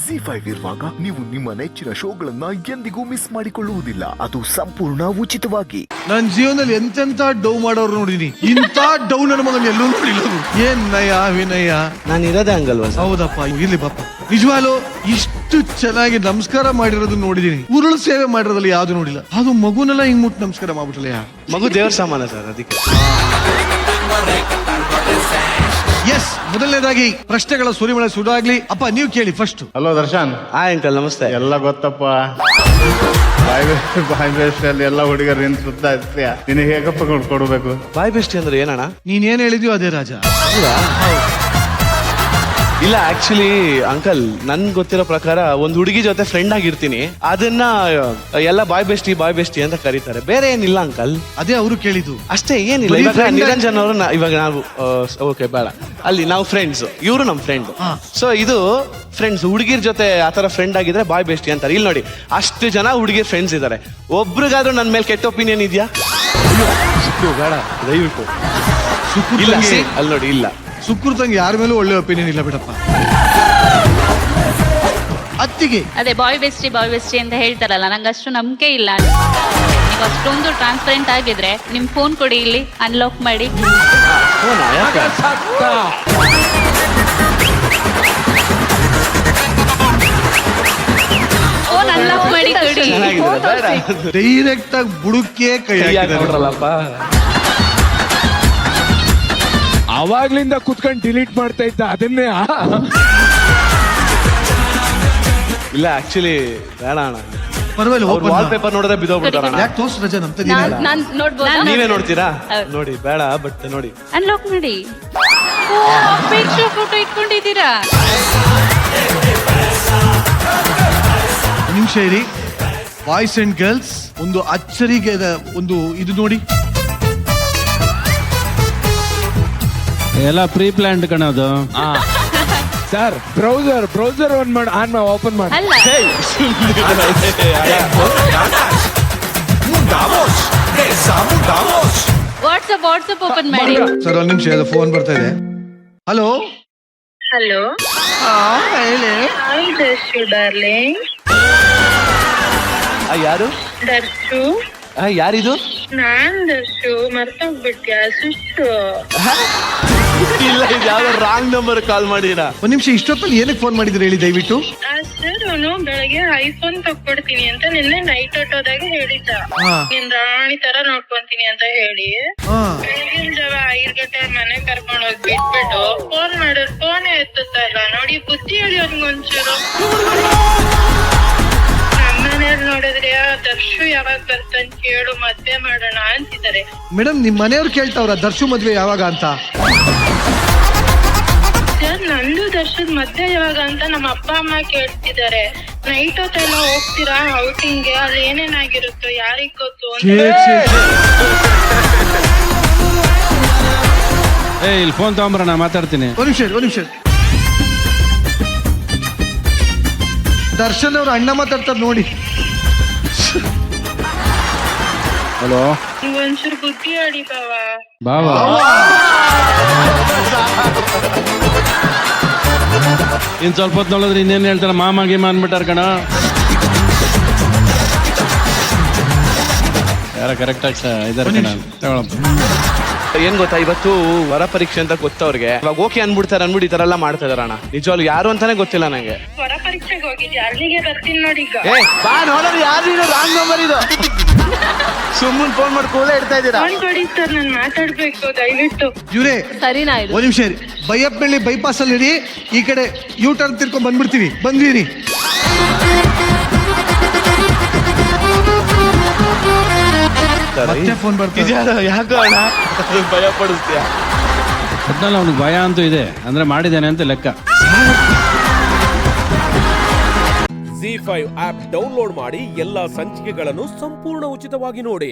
ZEE5 ಇರುವಾಗ ನೀವು ನಿಮ್ಮ ನೆಚ್ಚಿನ ಶೋಗಳನ್ನ ಎಂದಿಗೂ ಮಿಸ್ ಮಾಡಿಕೊಳ್ಳುವುದಿಲ್ಲ. ಅದು ಸಂಪೂರ್ಣ ಉಚಿತವಾಗಿ. ನನ್ನ ಜೀವನದಲ್ಲಿ ಎಂತೆಂತ ಡೌ ಮಾಡೋರು ನೋಡಿದೀನಿ, ಇಂಥ ಡೌ ನನ್ನ ಮಗನ ಎಲ್ಲೂ ನೋಡಿಲ್ಲ. ಏನ್ ನಯ ವಿನಯ. ನಾನು ಇರೋದೇ ಹಂಗಲ್ವಾ? ಹೌದಪ್ಪ, ಇರ್ಲಿ ಬಾಪ. ನಿಜವಾಗ್ಲು ಇಷ್ಟು ಚೆನ್ನಾಗಿ ನಮಸ್ಕಾರ ಮಾಡಿರೋದು ನೋಡಿದೀನಿ, ಉರುಳು ಸೇವೆ ಮಾಡಿರೋದ್ರಲ್ಲಿ ಯಾವ್ದು ನೋಡಿಲ್ಲ. ಅದು ಮಗುನೆಲ್ಲ ಹಿಂಗ್ ಮುಟ್ಟು ನಮಸ್ಕಾರ ಮಾಡ್ಬಿಟ್ರಲ್ಲ. ಮಗು ದೇವ್ರ ಸಾಮಾನ ಸರ್, ಅದಕ್ಕೆ. ಎಸ್, ಮೊದಲನೇದಾಗಿ ಪ್ರಶ್ನೆಗಳ ಸುರಿಮಳೆ ಸುಡಾಗ್ಲಿ. ಅಪ್ಪ ನೀವು ಕೇಳಿ first. Hello Darshan. Hi uncle, ನಮಸ್ತೆ. ಎಲ್ಲ ಗೊತ್ತಪ್ಪ, ಬಾಯ್ ಬೆಸ್ಟ್ ಅಲ್ಲಿ ಎಲ್ಲ ಹುಡುಗರು ನಿನ್ ಸುತ್ತ ಇರ್ತೀಯ. ನಿನಗೆ ಹೇಗಪ್ಪ ಕೊಡ್ಬೇಕು? ಬಾಯ್ ಬೆಸ್ಟಿ ಅಂದ್ರೆ ಏನಣ್ಣ? ನೀನ್ ಏನ್ ಹೇಳಿದ್ಯೋ ಅದೇ ರಾಜ. ಇಲ್ಲ, ಆಕ್ಚುಲಿ ಅಂಕಲ್, ನನ್ ಗೊತ್ತಿರೋ ಪ್ರಕಾರ ಒಂದ್ ಹುಡುಗಿ ಜೊತೆ ಫ್ರೆಂಡ್ ಆಗಿರ್ತೀನಿ, ಅದನ್ನ ಎಲ್ಲ ಬಾಯ್ ಬೆಸ್ಟಿ ಅಂತ ಕರೀತಾರೆ. ಬೇರೆ ಏನಿಲ್ಲ ಅಂಕಲ್. ಅದೇ ಅವರು ಕೇಳಿದ್ದು ಅಷ್ಟೇ, ಏನಿಲ್ಲ. ಇವಾಗ ನಿರಂಜನ್ ಅವರು ಇವಾಗ ನಾವು ಓಕೆ ಬೇಡ, ಅಲ್ಲಿ ನಾವು ಫ್ರೆಂಡ್ಸ್, ಇವರು ನಮ್ ಫ್ರೆಂಡ್. ಸೊ ಇದು ಫ್ರೆಂಡ್ಸ್, ಹುಡುಗಿರ್ ಜೊತೆ ಆತರ ಫ್ರೆಂಡ್ ಆಗಿದ್ರೆ ಬಾಯ್ ಬೆಸ್ಟಿ ಅಂತಾರೆ. ಇಲ್ಲಿ ನೋಡಿ, ಅಷ್ಟು ಜನ ಹುಡುಗಿರ್ ಫ್ರೆಂಡ್ಸ್ ಇದಾರೆ, ಒಬ್ರಿಗಾದ್ರೂ ನನ್ ಮೇಲೆ ಕೆಟ್ಟ ಒಪಿನಿಯನ್ ಇದೆಯಾ? ಬೇಡ ದಯವಿಟ್ಟು. ಇಲ್ಲ, ಅಲ್ಲಿ ನೋಡಿ, ಇಲ್ಲ. ಸುಕೃತಂಗೆ ಯಾರ ಮೇಲೂ ಒಳ್ಳೆ ಒಪಿನಿಯನ್ ಇಲ್ಲ ಬಿಡಪ್ಪ. ಅತ್ತಿಗೆ ಅದೇ ಬಾಯ್ ಬೆಸ್ಟಿ ಅಂತ ಹೇಳ್ತಾರಲ್ಲ, ನಂಗೆ ಅಷ್ಟು ನಂಬಿಕೆ ಇಲ್ಲ. ನೀವು ಅಷ್ಟೊಂದು ಟ್ರಾನ್ಸ್ಪರೆಂಟ್ ಆಗಿದ್ರೆ ನಿಮ್ ಫೋನ್ ಕೊಡಿ, ಇಲ್ಲಿ ಅನ್ಲಾಕ್ ಮಾಡಿ. ಫೋನ್ ಅನ್ಲಾಕ್ ಮಾಡಿ ಕೊಡಿ. ಡೈರೆಕ್ಟ್ ಆಗಿ ಬುಡುಕೆ ಕೈ ನೋಡ್ರಲ್ಲಪ್ಪ. ಅವಾಗ್ಲಿಂದ ಕುತ್ಕೊಂಡು ಡಿಲೀಟ್ ಮಾಡ್ತಾ ಇದ್ದ ಅದನ್ನೇ. ಇಲ್ಲ, ಆಕ್ಚುಲಿ ಬೇಡ ಅಣ್ಣ. ಪರವಾಗಿಲ್ಲ, ವಾಲ್ ಪೇಪರ್ ನೋಡಿದ್ರೆ ಬಿದ್ದೋಗ್ಬಿಡ್ತಾರ. ಯಾಕೆ ತೋರ್ಸ್ ರಜಾ ನಮ್ತ ನಾನ್ ನೋಡ್ಬೋದಾ? ನೀವೇ ನೋಡ್ತೀರಾ? ನೋಡಿ, ಬೇಡ, ಬಟ್ ನೋಡಿ. ಅನ್ಲಾಕ್ ಮಾಡಿ. ಫೋಟೋ ಇಟ್ಕೊಂಡಿದ್ದೀರಾ? ನಿಮಿಷ ಇರಿ. ಬಾಯ್ಸ್ ಅಂಡ್ ಗರ್ಲ್ಸ್, ಒಂದು ಅಚ್ಚರಿಗೆ ಒಂದು ಇದು ನೋಡಿ. ಎಲ್ಲ ಪ್ರೀ ಪ್ಲಾನ್ಡ್ ಕಣದು. ಸರ್, ಬ್ರೌಸರ್ ಆನ್ ಓಪನ್ ಮಾಡಿ. ಅಲ್ಲ, ವಾಟ್ಸಪ್ ಓಪನ್ ಮಾಡಿ. ಸರ್ ಒಂದ್ ನಿಮಿಷ, ಫೋನ್ ಬರ್ತಾ ಇದೆ. ಹಲೋ ಹಲೋ, ಹೇಳಿ. Hi Darshu darling. ಯಾರು? ದರ್ಶು. ಯಾರಿದು? ನಾನ್ ದರ್ಶು, ಮರ್ತೋಗ್ಬಿಟ್ಯಾ? ಸುಟ್ಟು. ಇಲ್ಲ, ಇದು ಯಾವ್ದೋ ರಾಂಗ್ ನಂಬರ್ ಕಾಲ್ ಮಾಡಿರಾ. ಒಂದ್ ನಿಮಿಷ, ಇಷ್ಟೊತ್ತಲ್ಲಿ ಏನಕ್ಕೆ ಫೋನ್ ಮಾಡಿದ್ರಿ ಹೇಳಿ ದಯವಿಟ್ಟು. ಸರ್, ಅವನು ಬೆಳಗ್ಗೆ ಐಫೋನ್ ತಕ್ಕೊಡ್ತೀನಿ ಅಂತ ನಿನ್ನೆ ನೈಟ್ ಹೊಟ್ಟೋದಾಗ ಹೇಳಿದ್ದ. ನಿನ್ ರಾಣಿ ತರ ನೋಡ್ಕೊಂತೀನಿ ಅಂತ ಹೇಳಿ, ಬೆಳಗಿನ ಜಾವ 5 ಗಂಟೆ ಮನೆ ಕರ್ಕೊಂಡ್ ಹೋಗಿ ಬಿಟ್ಬಿಟ್ಟು ಫೋನ್ ಮಾಡಿದ್ರು, ಫೋನೇ ಎತ್ತುತ್ತಾ ಇಲ್ಲ. ನೋಡಿ, ಬುದ್ಧಿ ಹೇಳಿ ಅವ್ನಿಗೊಂಚೂರು. ನಮ್ಮನೇಲಿ ನೋಡಿದ್ರೆ ದರ್ಶು ಯಾವಾಗ ಬರ್ತಾನೆ ಕೇಳು, ಮದ್ವೆ ಮಾಡೋಣ ಅಂತಿದ್ದಾರೆ. ಮೇಡಮ್, ನಿಮ್ ಮನೆಯವ್ರು ಕೇಳ್ತಾವ್ರ ದರ್ಶು ಮದ್ವೆ ಯಾವಾಗ ಅಂತ? ಸರ್, ನಂದು ದರ್ಶನ್ ಮದ್ವೆ ಯಾವಾಗ ಅಂತ ನಮ್ಮ ಅಪ್ಪ ಅಮ್ಮ ಕೇಳ್ತಿದ್ದಾರೆ. ನೈಟ್ ಹೊತ್ತೆಲ್ಲ ಹೋಗ್ತೀರಾ ಔಟಿಂಗ್ಗೆ? ಅಲ್ಲಿ ಏನೇನಾಗಿರುತ್ತೋ ಯಾರಿಗ್ ಗೊತ್ತು ಅಂತ. ಇಲ್ಲಿ ಫೋನ್ ತಗೊಂಬರೋಣ, ಮಾತಾಡ್ತೀನಿ. ಒಂದ್ ನಿಮಿಷ. ದರ್ಶನ್ ಅವ್ರ ಅಣ್ಣ ಮಾತಾಡ್ತಾರೆ ನೋಡಿ. ಹಲೋ, ಒಂಚೂರು ಬುದ್ಧಿ ಹೇಳಿ ಬಾವ. ಇನ್ ಸ್ವಲ್ಪ ಹೊತ್ತು ನೋಡಿದ್ರೆ ಇನ್ನೇನ್ ಹೇಳ್ತಾರ, ಮಾಮ ಗೀಮ ಅನ್ಬಿಟ್ಟಾರ ಕಣ. ಯಾರ ಕರೆಕ್ಟ್ ಆಗಿ ಇದಾರೆ ಕಣ. ಏನ್ ಗೊತ್ತಾ, ಇವತ್ತು ವರ ಪರೀಕ್ಷೆ ಅಂತ ಗೊತ್ತವ್ರಿಗೆ. ಇವಾಗ ಓಕೆ ಅನ್ಬಿಡ್ತಾರೆ, ಈ ತರ ಎಲ್ಲ ಮಾಡ್ತಾ ಇದಾರ ಅಣ್ಣ. ನಿಜವಾಗ್ಲು ಯಾರು ಅಂತಾನೆ ಗೊತ್ತಿಲ್ಲ ನಂಗೆ. ಹೊರ ಪರೀಕ್ಷೆಗೆ ಹೋಗಿದ್ಯಾ? ಅಲ್ಲಿಗೆ ಬರ್ತೀನಿ ನೋಡಿ ಈಗ. ಬಾ ನೋಡೋದು, ಯಾರು ಇದು ರಾಂಗ್ ನಂಬರ್ ಇದು. ಸುಮ್ಮನೆ ಫೋನ್ ಮಾಡಿ ಕೂಡಲೇ ಇಡ್ತಾ ಇದ್ದೀರಾ. ಫೋನ್ ಕೊಡಿ ಸರ್, ನಾನು ಮಾತಾಡ್ಬೇಕು ದಯವಿಟ್ಟು. ಇವ್ರೆ, ಸರಿನಾ ಇದು? ಒಂದ್ ನಿಮಿಷ ಇರಿ. ಬೈಯಪ್ಪನಹಳ್ಳಿ ಬೈಪಾಸ್ ಅಲ್ಲಿ ಇರಿ, ಈ ಕಡೆ ಯೂ ಟರ್ನ್ ತಿರ್ಕೊಂಡ್ ಬಂದ್ಬಿಡ್ತೀವಿ. ಬಂದ್ವಿರಿ. ಮತ್ತೆ ಫೋನ್ ಬರ್ತೀವಿ. ಯಾಕೋ ಅಣ್ಣ ಭಯ ಪಡಿಸ್ತೀಯ? ಒಟ್ನಲ್ಲಿ ಅವ್ನಿಗೆ ಭಯ ಅಂತೂ ಇದೆ, ಅಂದ್ರೆ ಮಾಡಿದ್ದೇನೆ ಅಂತ ಲೆಕ್ಕ. ZEE5 ಆಪ್ ಡೌನ್ಲೋಡ್ ಮಾಡಿ ಎಲ್ಲಾ ಸಂಚಿಕೆಗಳನ್ನು ಸಂಪೂರ್ಣ ಉಚಿತವಾಗಿ ನೋಡಿ.